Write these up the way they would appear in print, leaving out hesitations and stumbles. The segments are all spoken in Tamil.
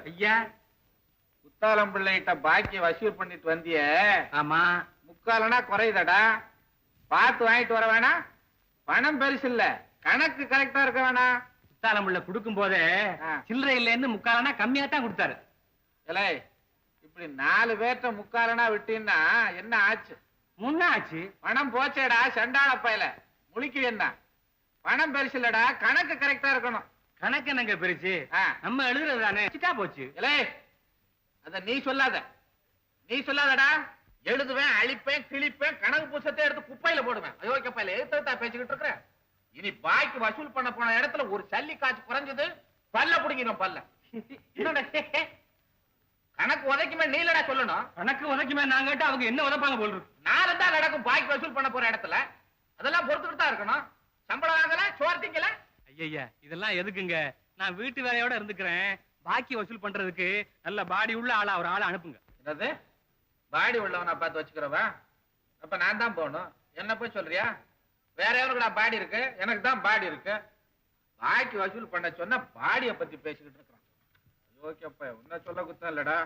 ஐயா, குத்தாலம் பிள்ளைகிட்ட பாக்கிய வசூல் பண்ணிட்டு வந்திய? ஆமா. முக்காலனா குறையுதடா. பார்த்து வாங்கிட்டு வர வேணா. பணம் பெருசு இல்ல, கணக்கு கரெக்டா இருக்க வேணா. குத்தாலம் பிள்ளை கொடுக்கும் போதே சில்லறை இல்லைன்னு முக்காலனா கம்மியா தான் கொடுத்தாரு. இல்லை, இப்படி 4 பேர்ட்ட முக்காலனா விட்டீங்கன்னா என்ன ஆச்சு? முன்ன ஆச்சு. பணம் போச்சேடா சண்டாள பயல. முழிக்கு என்ன? பணம் பெருசு இல்லடா, கணக்கு கரெக்டா இருக்கணும். கணக்கு என்னங்க பெருசு? நம்ம எழுதுறது தானே. சிட்டா போச்சு. இல்லை, அத நீ சொல்லாத. நீ சொல்லாதடா. எழுதுவேன், அழிப்பேன், கிழிப்பேன், கணக்கு புத்தகத்தை எடுத்து குப்பையில போடுவேன். அயோக்கிய பையில எழுத்தா பேசிக்கிட்டு இருக்கிற. இனி பாய்க்கு வசூல் பண்ண போன இடத்துல ஒரு சல்லி காய்ச்சி குறைஞ்சது பல்ல புடிங்கிடும். பல்ல கணக்கு உதைக்குமே நீலடா சொல்லணும். கணக்கு உதைக்குமே நான் கேட்டு அவங்க என்ன உதைப்பாங்க போல் இருக்கு. நாலு தான் நடக்கும் பாய்க்கு வசூல் பண்ண போற இடத்துல. அதெல்லாம் பொறுத்துக்கிட்டு தான் இருக்கணும். சம்பளம் வாங்கல, சோறு திங்கல. ஐயா, இதெல்லாம் எதுக்குங்க? நான் வீட்டு வேலையோட இருந்துக்கிறேன். பாக்கி வசூல் பண்றதுக்கு நல்ல பாடி உள்ள ஆளா ஒரு ஆளை அனுப்புங்க. என்னது பாடி உள்ளவனா பார்த்து வச்சுக்கிறவா? அப்ப நான் தான் போகணும். என்ன போய் சொல்றியா? வேற எவனுக்கு நான் பாடி இருக்கு? எனக்கு தான் பாடி இருக்கு. பாக்கி வசூல் பண்ண சொன்னா பாடிய பத்தி பேசிக்கிட்டு இருக்கிறான். ஓகேப்பா, உன்ன சொல்ல குத்தம் இல்லடா.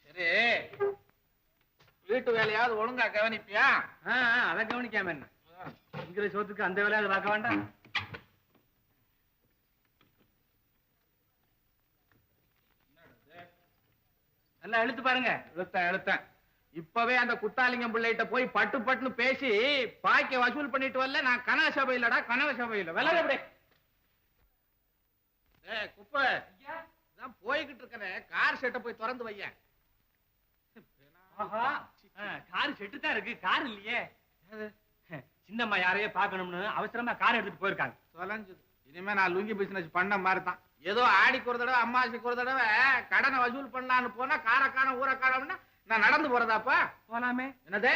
சரி, வீட்டு வேலையாவது ஒழுங்கா கவனிப்பியா? அதை கவனிக்காம என்ன? இங்கிற சோத்துக்கு அந்த வேலையாவது பார்க்க வேண்டாம். நல்லா எழுத்து பாருங்க. எழுத்தேன். இப்பவே அந்த குத்தாலிங்கம் பிள்ளைகிட்ட போய் பட்டு பட்டுன்னு பேசி பாய்க்க வசூல் பண்ணிட்டு வரல. நான் கனக சபை இல்லடா, கனக சபை இல்ல. விலக எப்படி குப்பை தான் போய்கிட்டு இருக்கேன். கார் செட்டை போய் திறந்து வையேன். கார் செட்டு தான் இருக்கு, கார் இல்லையே. சின்னம்மா யாரையே பார்க்கணும்னு அவசரமா கார் எடுத்துட்டு போயிருக்காங்க. தொலைஞ்சது. இனிமே நான் லுங்கி பிசினஸ் பண்ண மாதிரி தான். ஏதோ ஆடிக்கு ஒரு தடவை, அம்மாசிக்கு ஒரு தடவை கடனை வசூல் பண்ணலான்னு போனா காரக்கான ஊரக்கானம்னா நான் நடந்து போறதாப்பா? போலாமே. என்னதே?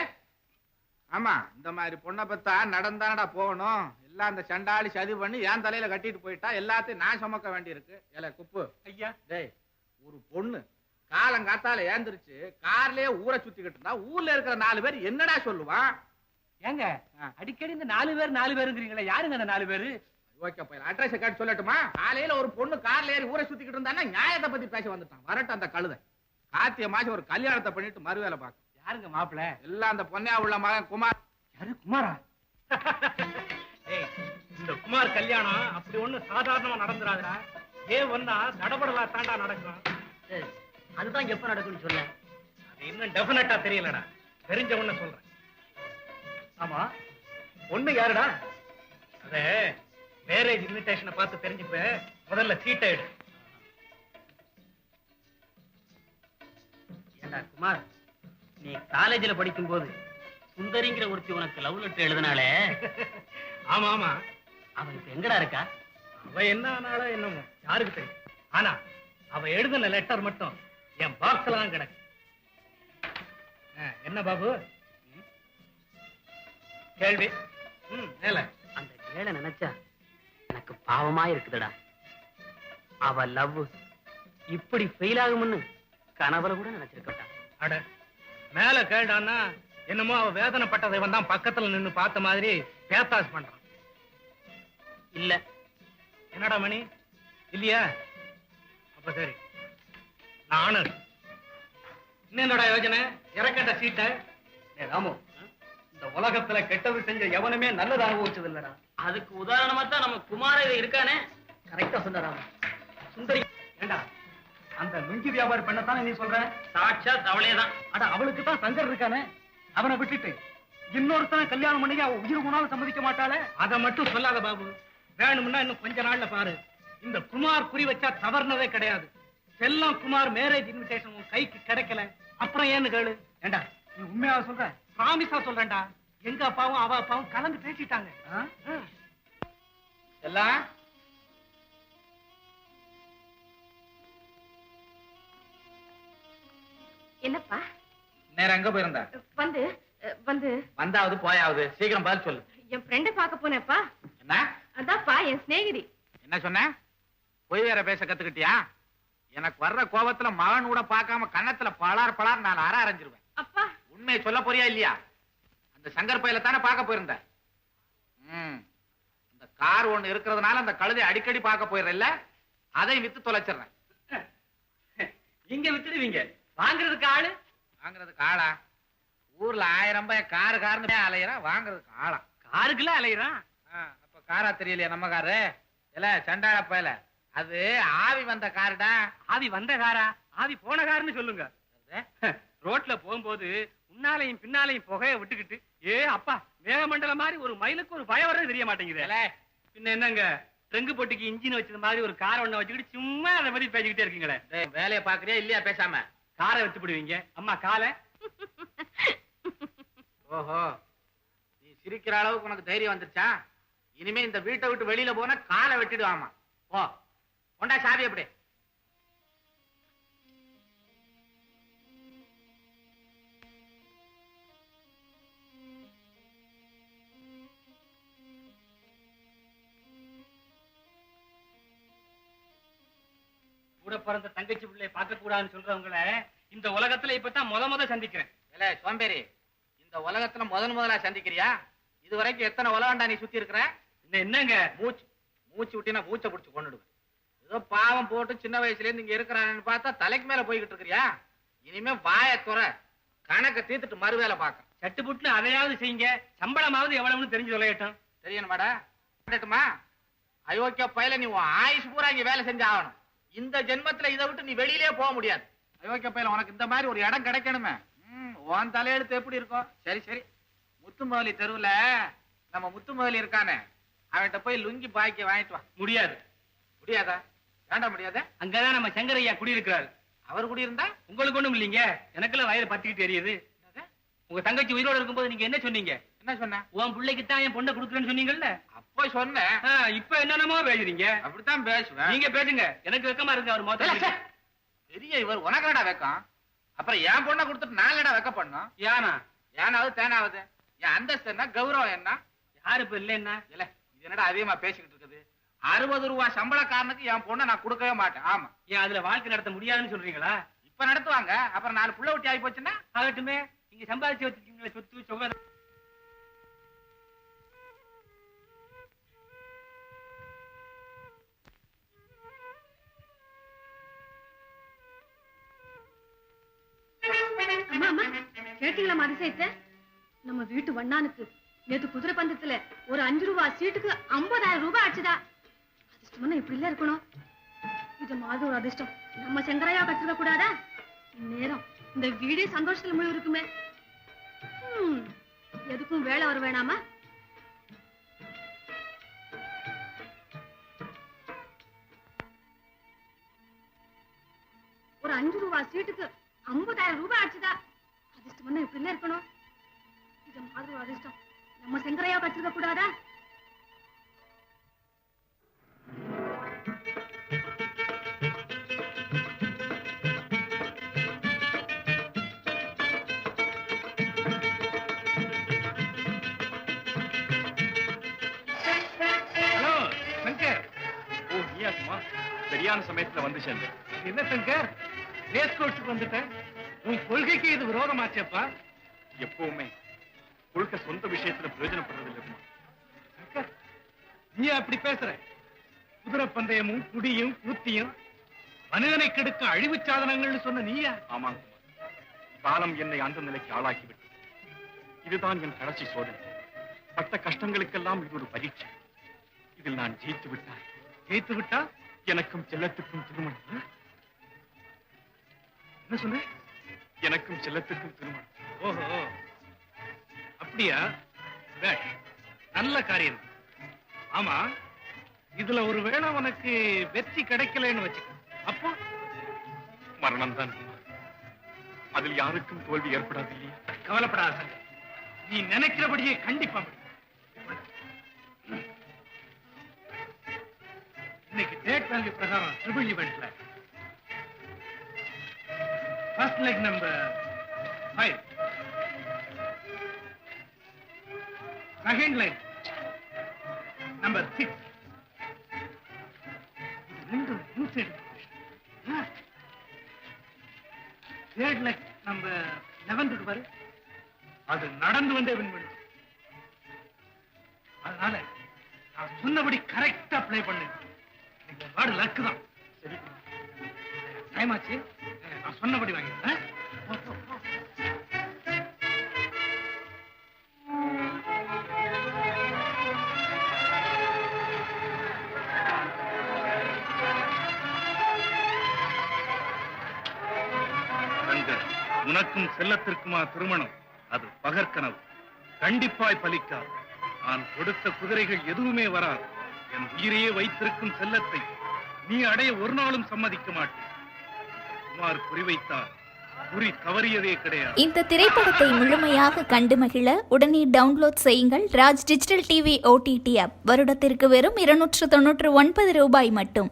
ஆமா, இந்த மாதிரி பொண்ணை பத்தா நடந்தானடா போகணும். எல்லாம் அந்த சண்டாளி சதி பண்ணி என் தலையில கட்டிட்டு போயிட்டா எல்லாத்தையும் நான் சுமக்க வேண்டி இருக்கு. ஏல குப்பு ஐயா, டேய், ஒரு பொண்ணு காலங்காத்தால ஏந்திருச்சு கார்லயே ஊரை சுத்திக்கிட்டு இருந்தா ஊர்ல இருக்கிற 4 பேர் என்னடா சொல்லுவான்? ஏங்க அடிக்கடி இந்த 4 பேர் 4 பேருங்கிறீங்களா? யாருங்க அந்த 4 பேரு? ஓகே, அட்ரஸ் கேட்டு சொல்லட்டுமா? காலையில ஒரு பொண்ணு கார்ல ஏறி ஊரை சுத்திக்கிட்டு இருந்தா நியாயத்தை பத்தி பேச வந்துட்டான். வரட்டும் அந்த கழுதை. கார்த்திகை மாசம் ஒரு கல்யாணத்தை பண்ணிட்டு மறுவேலை பார்க்க. யாருங்க மாப்பிள்ள? எல்லாம் அந்த பொன்னையா உள்ள மகன் குமார். யாரு குமாரா? இந்த குமார் கல்யாணம் அப்படி ஒண்ணு சாதாரணமா நடந்துராதா. ஏன் வந்தா தடபடலா தாண்டா நடக்கும். அதுதான் எப்ப நடக்கும்னு சொல்ல. அது இன்னும் டெஃபினட்டா தெரியலடா. தெரிஞ்ச ஒண்ணு சொல்றேன். ஆமா, ஒண்ணு யாருடா? அதே மேரேஜ் இன்விடேஷனை பார்த்து தெரிஞ்சுப்ப. முதல்ல சீட்டை எடு. ஏண்டா குமார், நீ காலேஜ்ல படிக்கும் போது சுந்தரிங்கிற ஒருத்தி உனக்கு லவ் லெட்டர் எழுதினாலே. ஆமா ஆமா. அவ இப்ப எங்கடா இருக்கா? அவ என்ன ஆனாலும் என்னமோ யாருக்கு தெரியும். ஆனா அவ எழுதின லெட்டர் மட்டும் என் பாக்ஸ்ல தான் கிடக்கு. என்ன பாபு கேள்வி? மேல அந்த ஏழை நினைச்சா எனக்கு பாவமா இருக்குதுடா. அவ லவ் இப்படி ஃபெயில் ஆகும்னு கனவுல கூட நினைச்சிருக்கட்டா. அட, மேல கேள்டான்னா என்னமோ அவ வேதனைப்பட்டதை வந்தான் பக்கத்துல நின்னு பார்த்த மாதிரி பேத்தாஸ் பண்றான். இல்ல. என்னடா மணி, இல்லையா? அப்ப சரி, நானும் என்னடா யோஜனை? இறக்கட்ட சீட்டை. ராமு, இந்த உலகத்துல கெட்டது செஞ்ச எவனுமே நல்லது அனுபவிச்சது இல்லடா. அதுக்கு உதாரணமா தான் நம்ம குமார இருக்கானே. கரெக்டா சொன்னாராம. சுந்தரி ஏண்டா அந்த லுங்கி வியாபாரி பண்ணத்தானே நீ சொல்ற? சாட்சாத் அவளேதான். அட, அவளுக்கு தான் சங்கர் இருக்கானே. அவனை விட்டுட்டு இன்னொருத்தனை கல்யாணம் பண்ணி அவ உயிர் போனாலும் சம்மதிக்க மாட்டாளே. அதை மட்டும் சொல்லாத பாபு. வேணும்னா இன்னும் கொஞ்ச நாள்ல பாரு. இந்த குமார் குறி வச்சா தவறுனதே கிடையாது. செல்லம் குமார் மேரேஜ் இன்விடேஷன் உன் கைக்கு கிடைக்கல. அப்புறம் ஏன்னு கேளு. ஏண்டா நீ உண்மையா சொல்ற? பிராமிஸா சொல்றேன்டா. எங்க அப்பாவும் அவ அப்பாவும் கலந்து பேசிட்டாங்க. எல்லாம் என்னப்பா? நேரம் எங்க போயிருந்த? வந்து வந்து வந்தாவது போயாவது சீக்கிரம் பதில் சொல்லு. என் ஃப்ரெண்ட பாக்க போனேப்பா. என்ன? அதான்ப்பா என் சிநேகிதி. என்ன சொன்ன? பொய் வேற பேச கத்துக்கிட்டியா? எனக்கு வர்ற கோபத்துல மகன் கூட பார்க்காம கன்னத்துல பலார் பலார் நான் அரைஞ்சிருவேன். அப்பா, உண்மையை சொல்ல போறியா இல்லையா? அந்த சங்கர் பையில தானே பார்க்க போயிருந்த. அந்த கார் ஒண்ணு இருக்கிறதுனால அந்த கழுதை அடிக்கடி பார்க்க போயிடல. அதை வித்து தொலைச்சிடுறேன். இங்க வித்துடுவீங்க, வாங்குறதுக்கு ஆளு? வாங்குறதுக்கு ஆளா? ஊர்ல 1000 ரூபாய் காருன்னு அலையிறான், வாங்குறதுக்கு ஆளா? காருக்குலாம் அலையிறான். அப்ப காரா தெரியலையா நம்ம காரு? இல்ல சண்டாள பயல, அது ஆவி வந்த காருடா. ஆவி வந்த காரா? ஆவி போன காருன்னு சொல்லுங்க. ரோட்ல போகும்போது முன்னாலையும் பின்னாலையும் புகைய விட்டுக்கிட்டு அப்பா மேகமண்டலம் மாதிரி ஒரு மைலுக்கு ஒரு பயம் வர்றது தெரிய மாட்டேங்குது. பின்ன என்னங்க, ட்ரங்கு போட்டிக்கு இன்ஜின் வச்சது மாதிரி ஒரு காரை ஒண்ணு வச்சுக்கிட்டு சும்மா அதை பத்தி பேசிக்கிட்டே இருக்கீங்களே. வேலையை பாக்குறியா இல்லையா? பேசாம காரை வச்சு விடுவீங்க. அம்மா காலை. ஓஹோ, நீ சிரிக்கிற அளவுக்கு உனக்கு தைரியம் வந்துருச்சா? இனிமே இந்த வீட்டை விட்டு வெளியில போனா காலை வெட்டிடுவாமா. ஓ கொண்டா சாவி. எப்படி கூட பிறந்த தங்கச்சி பிள்ளைய பார்க்க கூடாதுன்னு சொல்றவங்கள இந்த உலகத்துல இப்பதான் முத சந்திக்கிறேன். இல்ல சோம்பேறி, இந்த உலகத்துல முதலா சந்திக்கிறியா? இது வரைக்கும் எத்தனை உலகண்டா நீ சுத்தி இருக்கிற? என்னங்க மூச்சு விட்டினா மூச்சை பிடிச்சு கொண்டுடுவேன். ஏதோ பாவம் போட்டு சின்ன வயசுல இருந்து இங்க இருக்கிறான்னு பார்த்தா தலைக்கு மேல போய்கிட்டு இருக்கிறியா? இனிமே வாய துற, கணக்க தீர்த்துட்டு மறுவேலை பார்க்க. சட்டுப்புட்டு அதையாவது செய்யுங்க, சம்பளமாவது எவ்வளவுன்னு தெரிஞ்சு தொலையட்டும். தெரியணுமாடா? அயோக்கிய பையல, நீ உன் ஆயுசு பூரா இங்க வேலை செஞ்சு ஆகணும். இந்த ஜென்மத்துல இதை விட்டு நீ வெளியிலே போக முடியாது. அயோக்கிய பையல, உனக்கு இந்த மாதிரி ஒரு இடம் கிடைக்கணுமே. உன் தலையெழுத்து எப்படி இருக்கும்? சரி சரி, முத்துமோலி தெருவுல நம்ம முத்துமோலி இருக்கானே, அவன்கிட்ட போய் லுங்கி பாய்க்க வாங்கிட்டு வா. முடியாது. முடியாதா? வேண்டாம் முடியாத. அங்கதான் நம்ம சங்கரையா குடியிருக்கிறாரு. அவர் குடியிருந்தா உங்களுக்கு ஒண்ணும் இல்லைங்க, எனக்குள்ள வயிறு பத்திக்கிட்டு எரியுது. உங்க தங்கச்சி உயிரோட இருக்கும்போது நீங்க என்ன சொன்னீங்க? என்ன சொன்ன? உன் பிள்ளைக்கு தான் என் பொண்ணை கொடுக்குறேன்னு சொன்னீங்கல்ல. அப்போ சொன்னேன். இப்ப என்னென்னமோ பேசுறீங்க. அப்படித்தான் பேசுவேன். நீங்க பேசுங்க, எனக்கு வெக்கமா இருக்கு. அவர் மொத்தம் பெரிய இவர், உனக்கு என்னடா வெக்கம்? அப்புறம் என் பொண்ணை கொடுத்துட்டு நான் என்னடா வெக்க பண்ணும்? ஏனா ஏனாவது தேனாவது? என் அந்தஸ்து என்ன, கௌரவம் என்ன? யாரு இப்ப இல்ல என்ன இல்ல, இது என்னடா அதிகமா பேசிக்கிட்டு இருக்குது? 60 ரூபாய் சம்பளக்காரனுக்கு என் பொண்ணை நான் கொடுக்கவே மாட்டேன். ஆமா. ஏன் அதுல வாழ்க்கை நடத்த முடியாதுன்னு சொல்றீங்களா? இப்ப நடத்துவாங்க, அப்புறம் 4 புள்ள ஊட்டி ஆகி போச்சுன்னா ஆகட்டுமே. நீங்க சம்பாதிச்சு வச்சுக்கீங்களா சொத்து சொகை? அம்மா அம்மா, கேட்டீங்களா அதிசயத்தை? நம்ம வீட்டு வண்ணானுக்கு நேத்து குதிரை பந்தத்துல ஒரு 5 ரூபாய் சீட்டுக்கு 50,000 ரூபாய் ஆச்சுதா. அதிர்ஷ்டம் இப்படி இல்ல இருக்கணும். இது மாதிரி ஒரு அதிர்ஷ்டம் நம்ம சங்கரையா கற்றுக்க கூடாதா? இந்நேரம் இந்த வீடே சந்தோஷத்துல முழு இருக்குமே. எதுக்கும் வேலை வர வேணாமா? ஒரு 5 ரூபாய் சீட்டுக்கு 50,000 ரூபாய் ஆச்சுதா. அதிர்ஷ்டம் இப்படி இல்ல இருக்கணும். இது மாதிரி ஒரு அதிர்ஷ்டம் நம்ம சங்கரையா கற்றுக்க கூடாதா? ஹலோ சங்கர். ஓ நீயா சும்மா சரியான சமயத்துல வந்து சேர்ந்த. என்ன சங்கர், ரேஸ் கோர்ஸுக்கு வந்துட்டேன். உன் கொள்கைக்கு இது விரோதமாச்சேப்பா. எப்பவுமே கொள்கை சொந்த விஷயத்துல பிரயோஜனப்படுறது இல்லையா சங்கர்? நீ அப்படி பேசுற? குதிரை பந்தயமும் குடியும் கூத்தியும் மனிதனை கெடுக்க அழிவு சாதனங்கள்னு சொன்ன நீயா? ஆமாங்க, காலம் என்னை அந்த நிலைக்கு ஆளாக்கிவிட்டு இதுதான் என் கடைசி சோதனை. பட்ட கஷ்டங்களுக்கெல்லாம் இது ஒரு பரீட்சை. இதில் நான் ஜெயித்து விட்டா எனக்கும் செல்லத்துக்கும் திருமணம். என்ன சொன்ன? எனக்கும் செல்லத்துக்கும் திருமணம். ஓஹோ அப்படியா? நல்ல காரியம். ஆமா, இதுல ஒரு வேளை உனக்கு வெற்றி கிடைக்கலன்னு வச்சுக்க, அப்போ மரணம் தான். அதில் யாருக்கும் தோல்வி ஏற்படாது இல்லையா? கவலைப்படாத, நீ நினைக்கிறபடியே கண்டிப்பா இன்னைக்கு டேட் வேல்யூ பிரகாரம் ட்ரிபிள் ஈவென்ட்ல first leg number 5, second leg number 6, third leg number 11 இருக்கு பாரு, அது நடந்து வந்தே வின் பண்ணு. அதனால நான் சொன்னபடி கரெக்டா ப்ளே பண்ணு. லக்கு தான். சரி டைமாச்சு, நான் சொன்னபடி வாங்கிக்கிறேன். உனக்கும் செல்லத்திற்குமா திருமணம்? அது பகற்கனவு, கண்டிப்பாய் பலிக்காது. நான் கொடுத்த குதிரைகள் எதுவுமே வராது. என் உயிரையே வைத்திருக்கும் செல்லத்தை நீ அடைய ஒரு நாளும் சம்மதிக்க மாட்டேன். குமார் குறிவைத்தார், குறி தவறியதே கிடையாது. இந்த திரைப்படத்தை முழுமையாக கண்டு மகிழ உடனே டவுன்லோட் செய்யுங்கள் Raj digital TV OTT app. வருடத்திற்கு வெறும் 299 ரூபாய் மட்டும்.